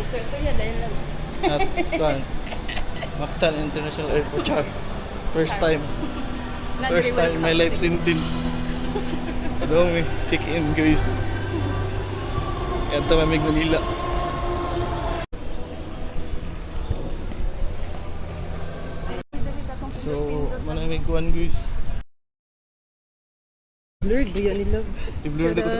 Ito yan, dahil lang. At kuan, Mactan International Airport. Char. First time in my life sentence. Dami, check in guys. Ito mamig Manila. So, manamig kuan guys. Blurred ba yun nila? I-blur na ko.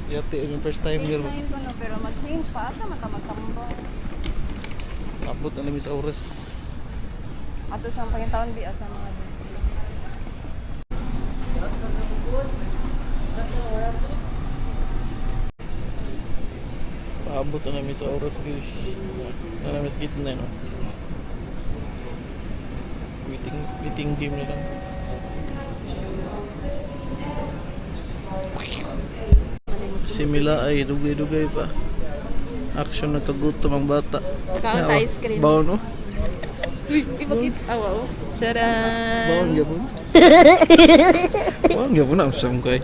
Yate, yung first time here. First time ko no, pero mag-change pa. Asa magkambang. Abot na namin sa oras. Ato siyang pangitaon di asa mga din. Paabot na namin sa oras guys. Na namin sa gitna no. Waiting game na lang. Si Mila ay dugay-dugay pa. Action na kagutom ang bata. Kaon ice cream. Baon no? Uy, bakit? Awa oh. Charan! Baon gyapon. Baon gyapon na usam kay.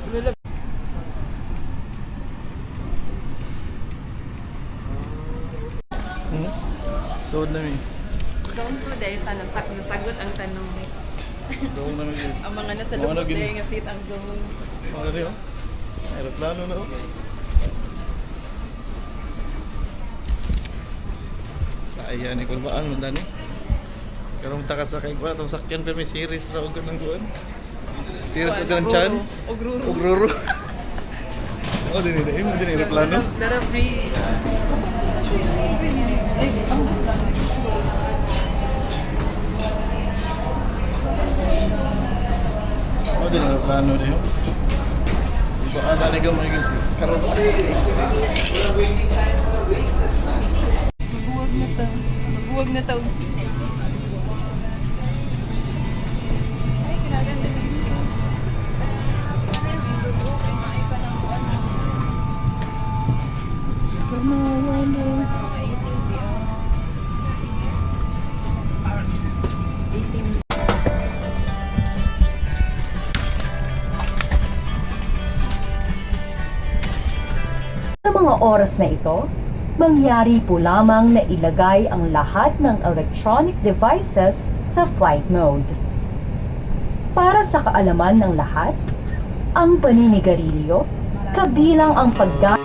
Lulab. So namin. Zone 2 dahil nasagot ang tanong. Doon namin guys. Ang mga nasa Mga loob naging- dahil nga seat ang zone. Mga rin oh. Aeroplano na oh. Ayan ni kulbaan mo dani. Karong taka sa kay kuan tong sakyan pero may series ra og kanang kuan. Series og kanang chan. Ogruro. Ugruro. Oh dinhi mo dinhi aeroplano. Dara free. Oh dinhi aeroplano dinhi. Iba ana ni gamay guys. Karon ba sa Magbuwag na taog si. Ay, kinaganda dito. Ay, may dugo. Kumain pa ng ano. Mga 18 biya. 18. Sa mga oras na ito, mangyari po lamang na ilagay ang lahat ng electronic devices sa flight mode. Para sa kaalaman ng lahat, ang paninigarilyo, kabilang ang paggamit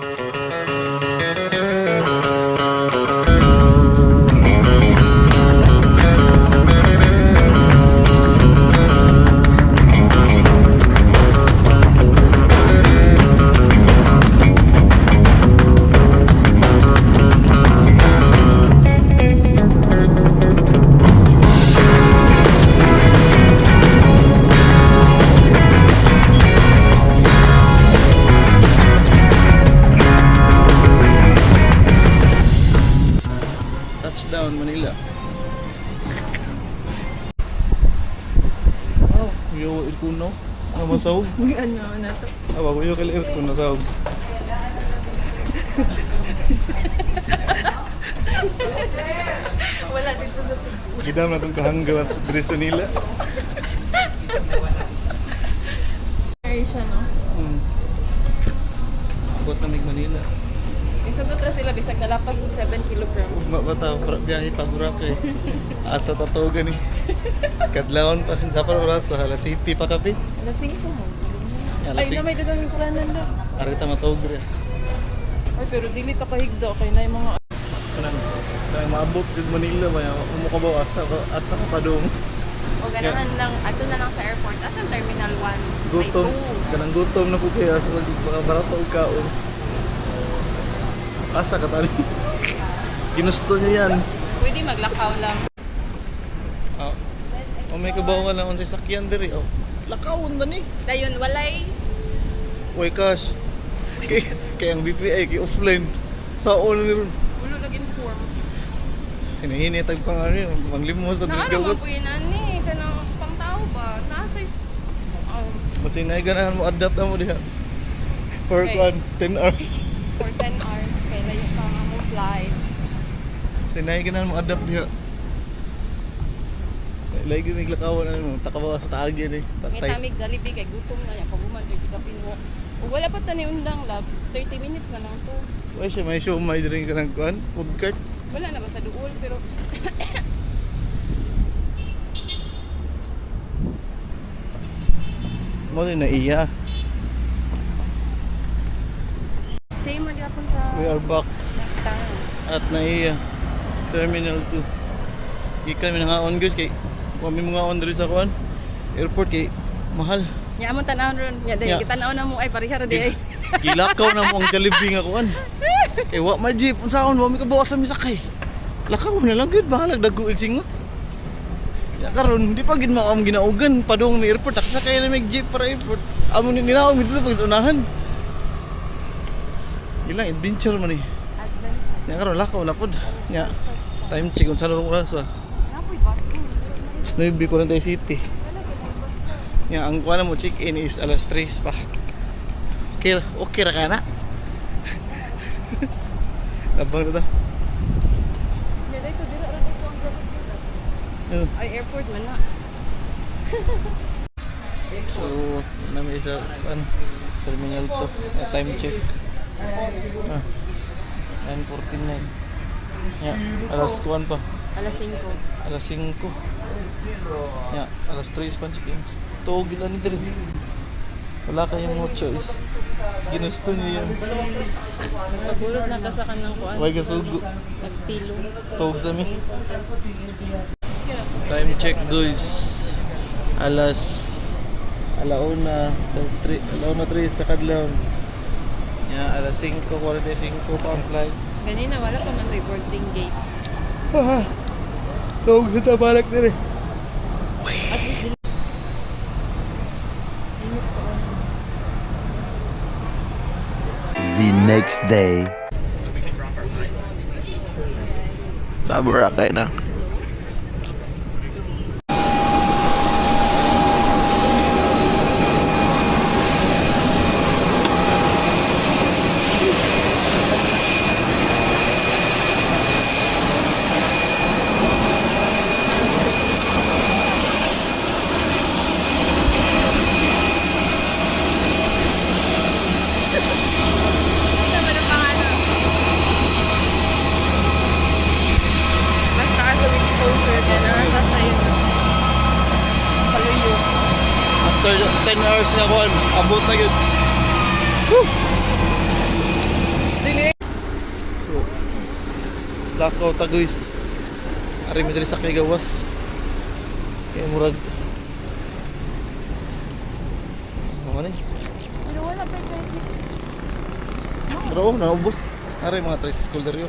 touchdown Manila. Oh, yo irkuno. Ano masawag? Ano na to? Awa ko yo kay irkuno sawag. Wala dito sa Cebu. Gidam na tong kahanggaw sa Dres Manila. Ay siya, no? Abot na mig Manila. Isugot ra sila bisag nalapas og 7 kilograms. Bata biyahe pa Boracay. Asa tatugan ni. Kadlawon pa sa oras sa Hala City pa kape. Alas 5 mo. Alas Ay, na may dagang yung kulanan na. Arita matog re. Ay, pero dili ta kahigdo. Kay na yung mga... Kanang maabot kag Manila ba umo ka ba asa ka pa dong. O ganahan lang, ato na lang sa airport. Asan Terminal 1? Gutom. May Kanang gutom na po kaya baka barato og kaon. Asa ka tani? Ginusto niya yan. 2. Pwede maglakaw lang. Ah. O may kabawa na unsay sakyan diri. Oh. Lakawon na ni. Dayon, walay. Oy cash. Kay ang BPI kay offline. Sa on ni ron. Ulo nag-inform. Hinihini tag pang ano yun, panglimos na Naano gawas. mo po yun, ani? Kanang pangtao ba? Nasa Masinay ganahan mo adapt mo diha. For Okay. 10 hours. for 10 hours. Kaya yung pang mo flight. Sinay ganahan mo adapt diha. Lagi may lakawan ano, takabawa sa taag yan eh. May Patay. tamig Jollibee kay gutom na yan. Paguman doon, di ka pinwalk. Wala pa tani undang lab. 30 minutes na lang to. Why siya may show may drink ka ng kuan? Food cart? Wala na ba sa duol pero Mo din na iya. same man gyapon sa We are back Naktaon. at na iya. Terminal 2. Gikan mi nangaon guys kay wa mi mga on diri sa kuan. Airport kay mahal. Nya mo tan-awon ron. Nya Yeah. day kita na mo ay pareha ra di ay. Gilakaw na mo ang Jollibee nga kuan. Kay wa ma jeep unsaon wa mi kabawasan mi sakay. Lakaw na lang gyud bahalag dagko igsingot. Ya karon di pa gid mao am ginaugan padung mi airport taksa kay na mig jeep para airport. Amo ni ginaog dito pag unahan. Ilang adventure man ni. Advent. Ya karon lakaw na pod. Ya time check unsa na oras ah. Napoy ba? 9:40 City. Ya ang kuan mo check in is alas 3 pa. Okay ra kana. Labang ta. Nya day to dira ra dito ang grabe. Ay airport man na. So, nami sa terminal to. Time check. 9:49. Ya, alas kuan pa. Alas 5. Alas 5. Ya, alas 3 pa check-in. Tuog gila ni diri. Wala kayong mo choice. Ginusto niyo yan. Pagulot na ta sa kanang kuan. May gasugo. Nagpilo. Tuog sa mi. Time check guys. Alauna sa 3, alauna 3 sa kadlaw. Ya, alas 5:45 pa ang flight. Ganina wala pa man toy boarding gate. Tuog sa tabalak dire. At least The next day. Tabura kayo na. Ano ba ang pangalan? Basta ako exposure ka na basta yun. Kaluyo. After 10 hours na kuan, abot na yun. Dili. So, lakaw ta guys. Ari mi diri sa kay gawas. Kay murag. Ano ni? Pero wala pa traffic. Pero naubos. Ari mga tricycle diri.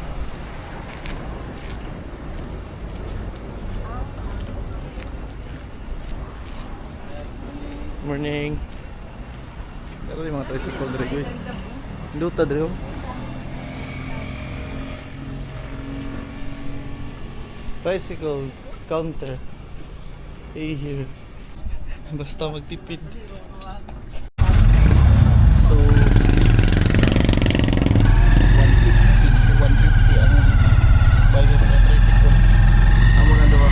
Morning. Pero yung mga tricycle diri guys. Luta diri. Tricycle counter. Hey here. Basta magtipid. So 150 ang bayad sa tricycle. Amo na daw.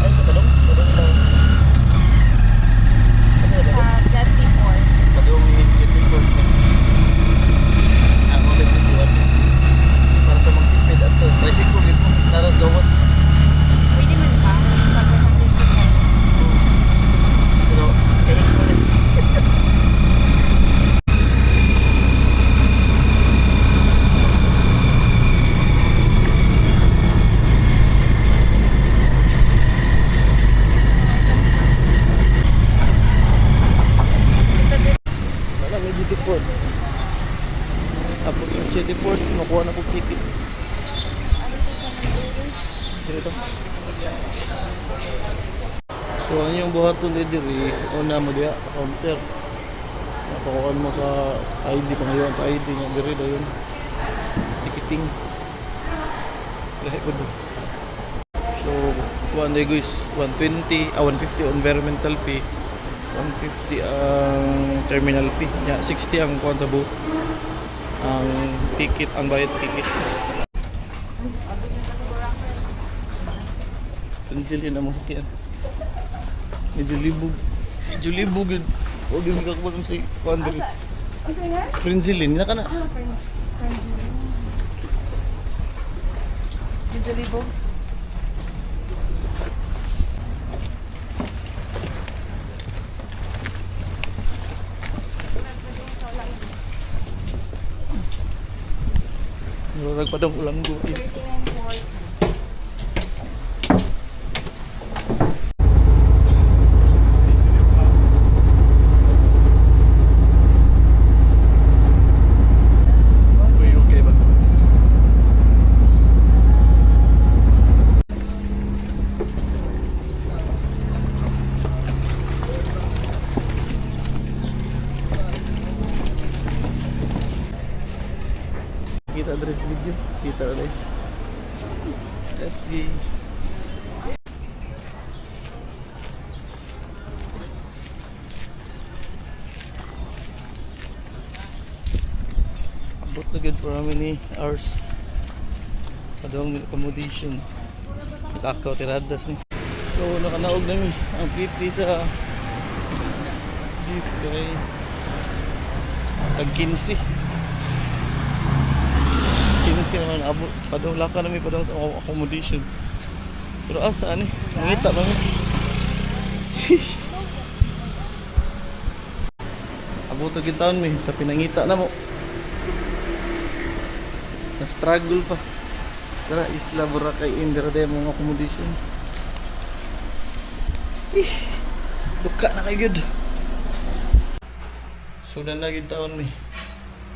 Ay, kadong daw. Sa Jetty Port. Kadong jetty port. Amo din dito. Para sa magtipid ato. Tricycle dito. Naras gawas. Pwede man ba? Pag 100%. Pero kaya ko rin. Wala may jetty port. Apot ng jetty port, makuha na po ticket. Dito. So ano yung buhaton diri? Una mo diya, counter. Napakuhaan mo sa ID, pangayon sa ID nga diri dayon. Ticketing. Lahi po do. So, kuhaan day guys, 120, 150 environmental fee. 150 ang terminal fee. Ya, 60 ang kuhaan sa buo. Ang ticket, ang bayad sa ticket. Pencil yun ang masakyan. Medyo libog. Medyo libog yun. Huwag yung magkakabalan sa Foundry. Asa? Okay nga? Prinsilin, na ka na. Ah, friend. Usually po. Nurag pa daw ulang gutin. Okay ba? Kita address video, kita ulit. Let's see. Abot na good for how many hours? Padong accommodation. Lakaw tiradas ni. So nakanaog nami ang PT sa jeep kay tag 15. 15 naman abot. Padong laka nami padong sa accommodation. Pero saan ni? Mangita ba ni? Abot na gid taon mi sa pinangita na mo. Na-struggle pa. Tara, Isla Boracay Indira de mga accommodation. Duka na kay good. Sudan na gid taon mi.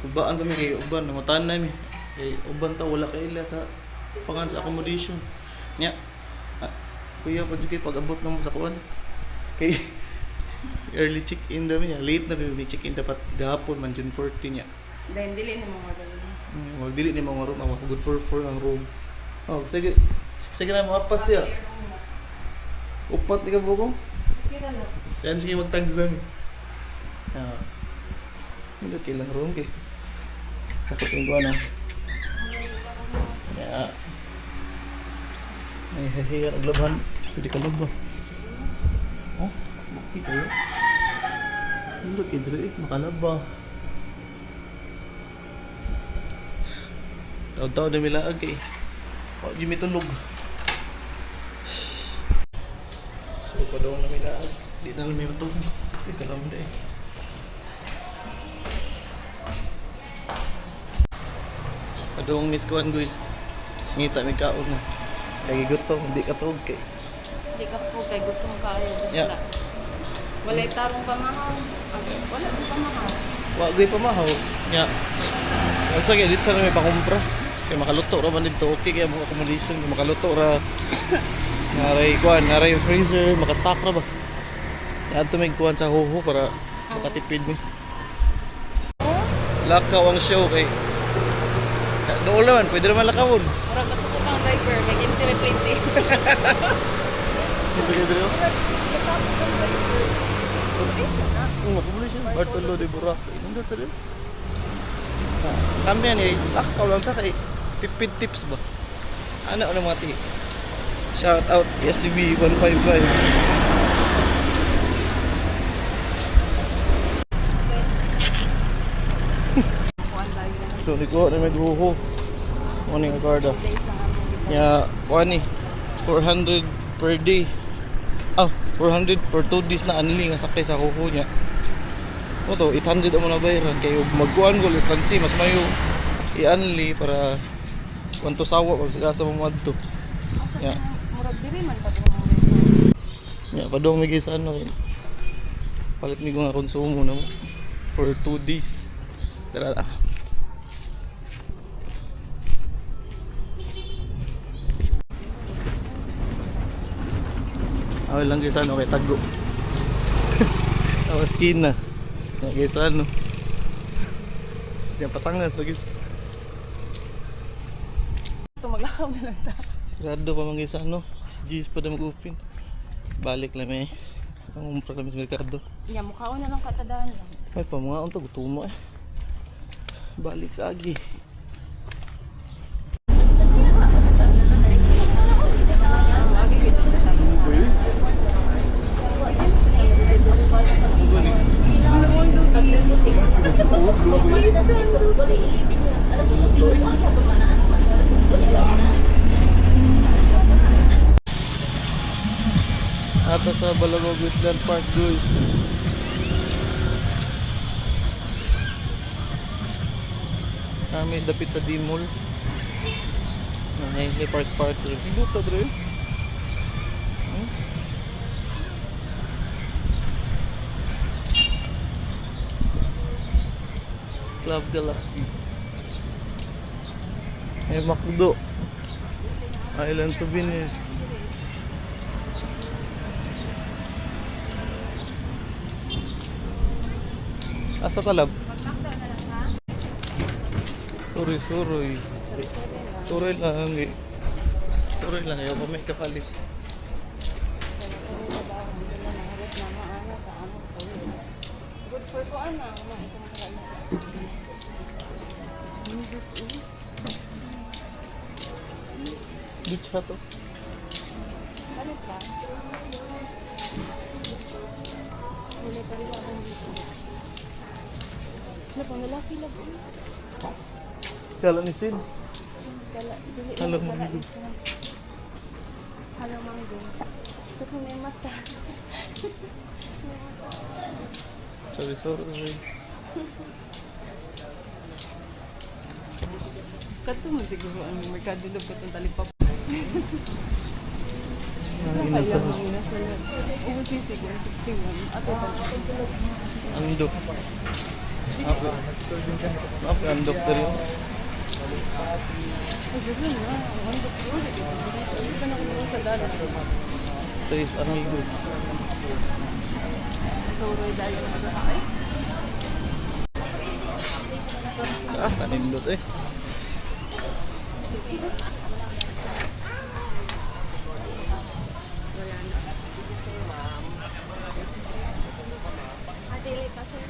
Kubaan pa mi kay uban, namatahan na mi. Kay uban ta wala kay ila ta pangan sa accommodation. Nya. Kuya pa jud kay pag-abot na mo sa kuan. Kay early check-in daw niya. Late na mi check-in dapat gahapon man June 14 niya. Then, dili ni mga Wag dili ni mga room, good for ang room. Oh, sige. Sige na mo apas diya. Upat ni ka bukong. Kira na. Yan sige magtagzam. Ah. Hindi kailang room kay. Takot yung kuha na. Ya. Ay, hihir ang laban. Ito di ka laba. Oh, bakit kayo? Hindi kidri, makalaba. Taon-taon na milaag eh. Huwag yung mitulog. So, padong na milaag. Di na lang may matulog. Ay, kalamda eh. Padong miss kuhan guys. Ngita may kaon na. Lagi gutom, hindi ka tulog kay. Hindi ka po kay gutom kayo. Yeah. Walay tarong pamahaw. Wala din pamahaw. Wagay pa mahaw. Nya. Ang sige, dito sana may pakumpra. Kaya makaluto ra man dito. Okay kaya mga accommodation. Kaya makaluto ra. Naray kuhan, naray freezer. Makastock ra ba? Yan ito may kuhan sa huho para makatipid mo. Lakaw ang show kay. Doon naman, pwede naman lakawon. Murag gusto ko pang driver. May kinsire plate eh. Ito kayo dito? Accommodation. Bartolo de Boracay. Nandun sa rin. Kami yan eh. Lakaw lang ta kay. Tipid tips ba? Ano mga tip? Shout out SUV 155. So niko na may guho. Ano yung garda? Ya, kuan ni 400 per day. 400 for 2 days na anli nga sakay sa kuho niya. O to, 800 ang muna bayaran kayo magkuhan ko transi mas mayo i-anli para kung to sawa pag sagasa mo madto. Ya. Murag diri man pa Ya, padong may sa ano rin. Palit mi ko nga konsumo na mo for 2 days. Tara. Awal lang kaysa ano kay Tago. Awas kina. Kaysa ano. Diyan patangas lagi. Ito maglakaw na lang ta. Sigurado pa man kaysa ano. SGs pa na mag-open. Balik lang eh. Nangumpra kami sa merkado. Nya mukhaon na lang katadaan lang. Ay pa mga unta gutumo eh. Balik sa agi. Lagi gid sa tayo. Ata sa Balagog Wetland Park guys. Kami dapit sa D-Mall. Nangyay ni Park Park. Pinuta bro. Club Galaxy. May Macdo. Island Souvenirs. Asa talab? Mag-McDo na lang ha? Sorry. Sorry lang eh. Sorry lang ayaw pa may kapalit. Good for ko ano. Beach ha to. Ano pa? Wala pa rin akong dito. Ano pa, malaki lang. Kala ni Sid. Halo Halo, mango. Halo mango. Ito po may mata. Sorry. Kato mo siguro ang merkado lang ba't ang talipap. Inasal. Ubusin siguro 61. Ato ba? Ang doks. Apa ang doktor yun? Ay, gano'n na. Ang doktor. Hindi ka na kung sa dalan. Tres amigos. Soroy dahil na nagkakay. Nanindot eh. Ate, pasok.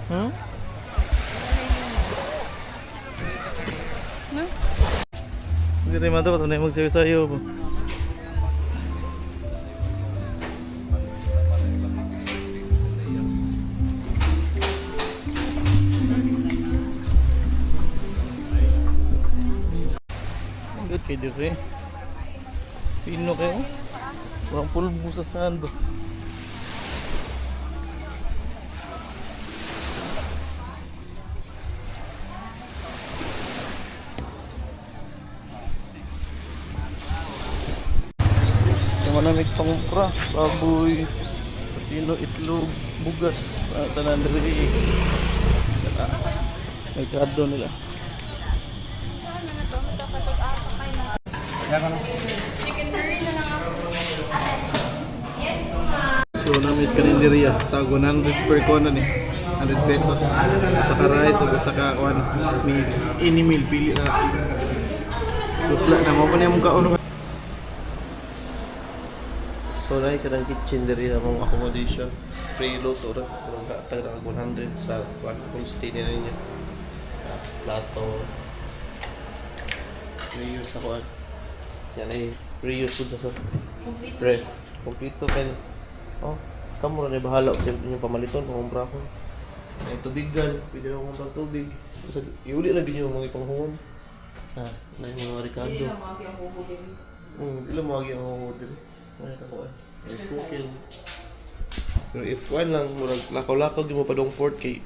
Hmm? Hindi rin mato, ito na yung magsayo-sayo po. Good kayo dito eh. Pino kayo. Walang pulbo sa sando. Malamig pang ukra, baboy, pasino, itlog, bugas, tanan diri. May kado nila. Ano na to? Magkakatog-ako kayo na. Chicken curry na lang ako. Yes, ma. So namin is karinderya, tag 100 per kono ni. 100 pesos. Sa rice o sa kakuan, any meal pili na. Tusla na mo pa niya mong kauno. So dahil ka ng kitchen diri among accommodation, free load or tag na 100 sa full stay nila niya. Plato, reuse ako. Yan ay reuse food sa ref. Kompleto pen. Oh, kamo na bahala sa inyong pamaliton kung umbra ko. Ay tubigan, pwede na akong tubig. Iuli lagi niyo mga ipanghungon. Na yung mga Ricardo. Ilang mga ang hotel. Ano ko eh. It's cooking. Pero if kuan lang, murag lakaw-lakaw gyud mo pa dong port kay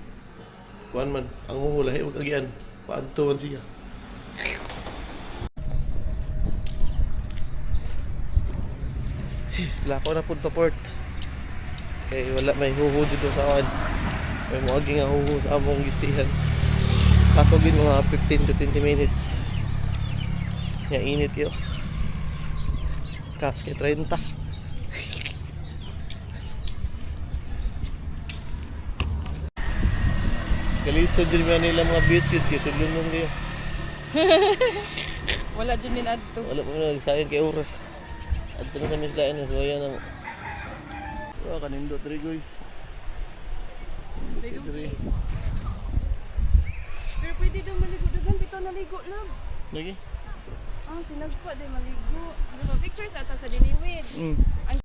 kuan man, ang huhulahi wag agian. Paadto man siya. Lakaw na pud pa port. Kay wala may huhu dito sa kuan. May moagi nga huhu sa among gistihan. Lakaw gid mga 15 to 20 minutes. Ya init yo. Kaske 30. Kalisod din ba nila mga beach yun kasi lunong niyo. Wala dyan min adto. Wala mo na sayang kay oras. At na sa mislain na so ayan na. Kanindot diri guys. Diri. Pero pwede daw maligo. Dagan bitaw naligo lang. Lagi. Sinagpa din maligo. Diba, pictures ata sa diliwid. Ay.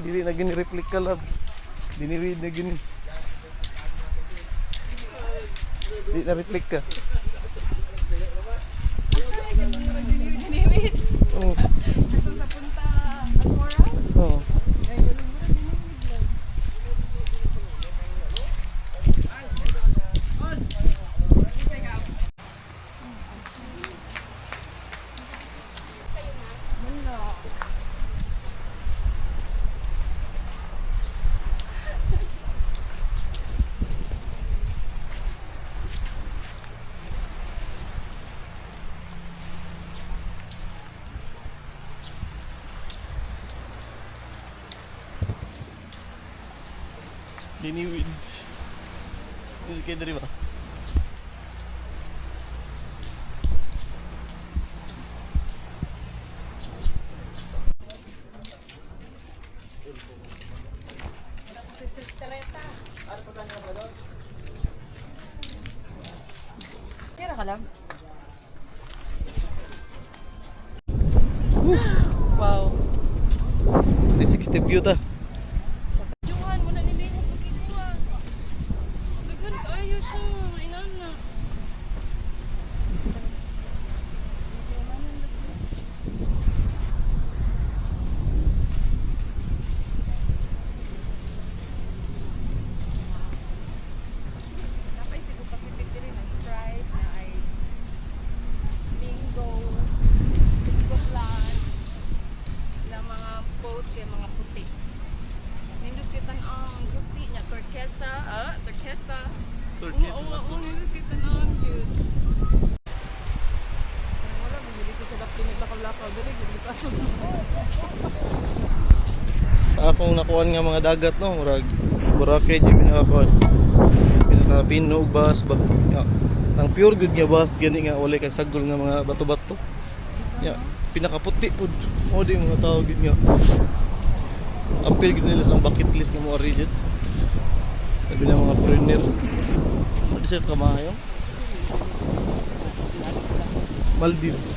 Dili na gini replika lab. Dinirid na gini. Di na replika. Diliwid. Oo. Ito sa punta Agora. Oo. Ay, wala mo na diliwid lang. Diniwid. Dili kay diri ba? Tira ka lang. Wow. 60 view ta. Johan, wala nila yung pagkikuha. Daghan ka ayaw siya. Inana. Napay sigo Pacific din ng Sprite na ay Bingo, Bingo Plus, na mga boat kay mga puti. Nindot kita ang puti niya, turquesa, turquesa. Turquesa Oo, nindot kita na ang cute. Wala, bumili ko sa dapli naglakaw-lakaw. Dali, bumili ko ako. Sa akong nakuan nga mga dagat no, murag Boracay di pinakakuan. Pinaka bas ba. Ya. Nang pure good nga bas gani nga wala kay sagol nga mga bato-bato. Ya, pinakaputi pud. Mo di mga tao gid nga. Apil gid nila sa bucket list nga mo rigid. Sabi ng mga foreigner. Di siya kamayo. Maldives.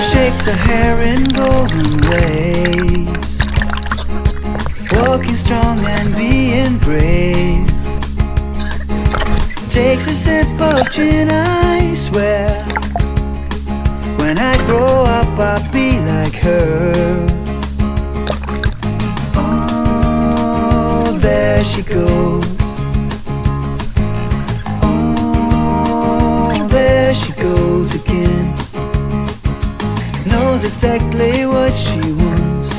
Shakes her hair in golden waves, walking strong and being brave. Takes a sip of gin, I swear. When I grow up, I'll be like her. Oh, there she goes. Oh, there she goes again. Knows exactly what she wants.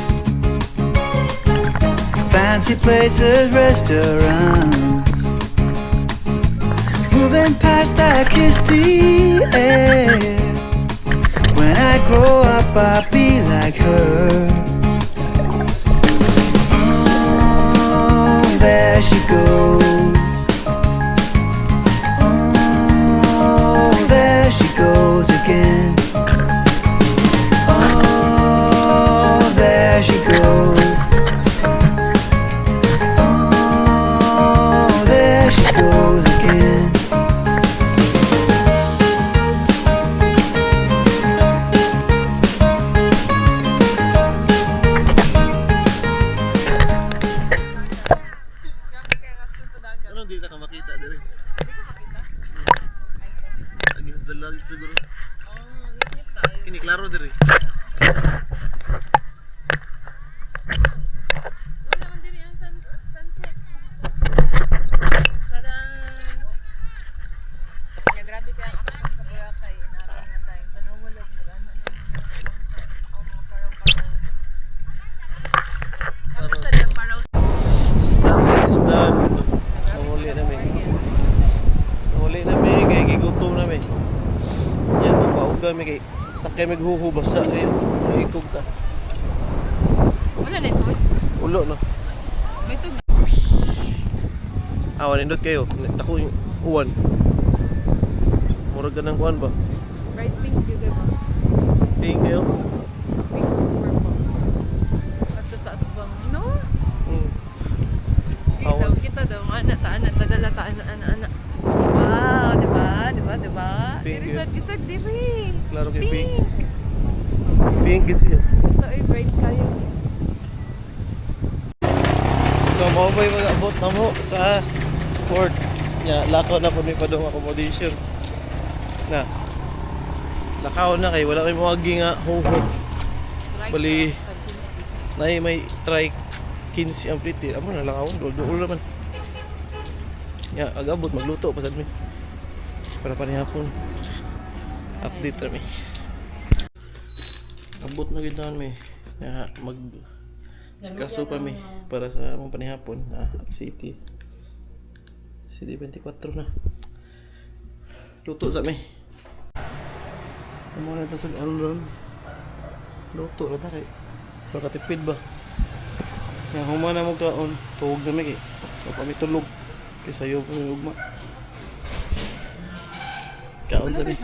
Fancy places, restaurants. Moving past, I kiss the air. When I grow up, I'll be like her. Oh, there she goes. Oh, there she goes again. Oh, there she goes. Oh, there she goes again. Ano di na ka makita diri? Hindi ko makita. Ay, sorry. Agi dalal siguro. Ngit-ngit tayo. Kini klaro diri. Wala man diri ang sunset dito. Tadaan! Ya, grabe kaya ang action sa Boracay. Inaarang nga time. Panawalog na gano'n ang mga paraw-paraw. Kami sa nagparaw. Sunset is done. Nawuli na may. Nawuli na may kay gigutom na may. Yan, magpauga may kay sakay maghuhubasa kayo. Ay, tulog ta. Wala na isod. Ulo no. May tug. Awan indot kayo. Ako yung uwan. Murag ka ng kuwan ba? Bright pink yun, diba? Tingin kayo. Pink to purple. Basta sa atubang, no? Awan. Kita daw, anak, padala ta, anak. Wow, diba? Pink Diri yun. sa bisag, diri. Klaro kay pink. Pink. Pink kasi yan. Ito ay bright kayo. So mo ba yung mag-abot na mo sa port? Lakaw na po may padong accommodation. Na. Lakaw na kay wala kay mawagi nga huhog. Bali. May try 15 ang plite. Amo na lakawon dulo naman. Agabot magluto pasad mi. Para panihapon. Update rami. Abot na gid naman mi. Mag sikaso pa mi para sa among panihapon City 24 na. Luto sa mi. Amo na ta sa Elron. Luto ra ta kay pakatipid ba. Yang humana mo kaon, tuog na mi kay kami tulog kay sayo pa mi ugma. Kaon sa mi.